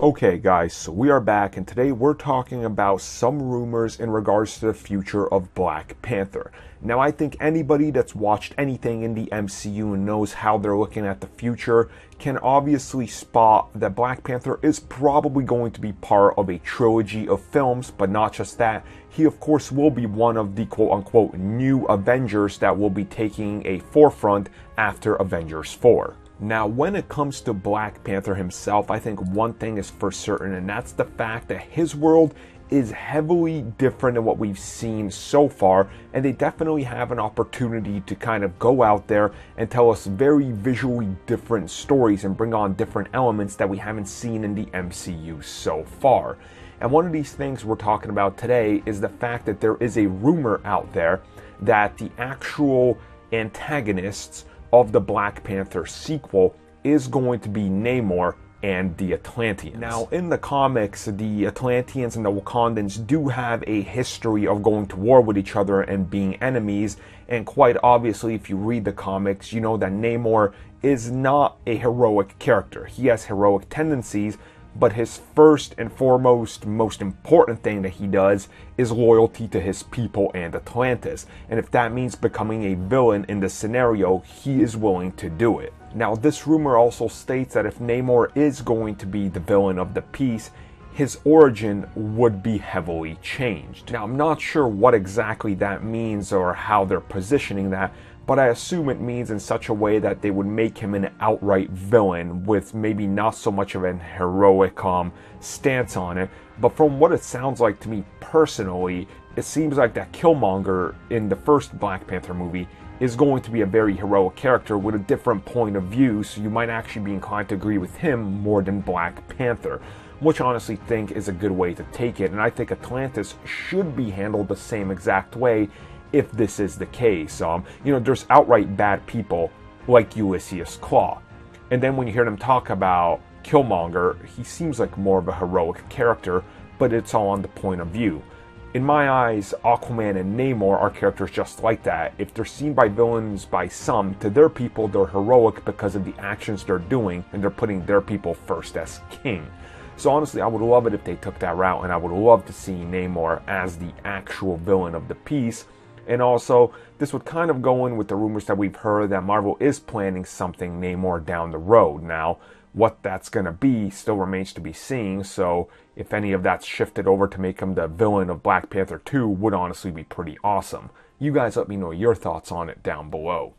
Okay guys, so we are back and today we're talking about some rumors in regards to the future of Black Panther. Now I think anybody that's watched anything in the MCU and knows how they're looking at the future can obviously spot that Black Panther is probably going to be part of a trilogy of films, but not just that. He of course will be one of the quote-unquote new Avengers that will be taking a forefront after Avengers 4. Now, when it comes to Black Panther himself, I think one thing is for certain, and that's the fact that his world is heavily different than what we've seen so far, and they definitely have an opportunity to kind of go out there and tell us very visually different stories and bring on different elements that we haven't seen in the MCU so far. And one of these things we're talking about today is the fact that there is a rumor out there that the actual antagonists of the Black Panther sequel is going to be Namor and the Atlanteans. Now, in the comics, the Atlanteans and the Wakandans do have a history of going to war with each other and being enemies, and quite obviously, if you read the comics, you know that Namor is not a heroic character. He has heroic tendencies, but his first and foremost, most important thing that he does is loyalty to his people and Atlantis. And if that means becoming a villain in this scenario, he is willing to do it. Now, this rumor also states that if Namor is going to be the villain of the piece, his origin would be heavily changed. Now, I'm not sure what exactly that means or how they're positioning that, but I assume it means in such a way that they would make him an outright villain with maybe not so much of an heroic stance on it. But from what it sounds like to me personally, it seems like that Killmonger in the first Black Panther movie is going to be a very heroic character with a different point of view, so you might actually be inclined to agree with him more than Black Panther, which I honestly think is a good way to take it. And I think Atlantis should be handled the same exact way if this is the case. There's outright bad people like Ulysses Claw. And then when you hear them talk about Killmonger, he seems like more of a heroic character, but it's all on the point of view. In my eyes, Aquaman and Namor are characters just like that. If they're seen by villains by some, to their people they're heroic because of the actions they're doing, and they're putting their people first as king. So honestly, I would love it if they took that route, and I would love to see Namor as the actual villain of the piece. And also, this would kind of go in with the rumors that we've heard that Marvel is planning something Namor down the road. Now, what that's going to be still remains to be seen, so if any of that's shifted over to make him the villain of Black Panther 2 would honestly be pretty awesome. You guys let me know your thoughts on it down below.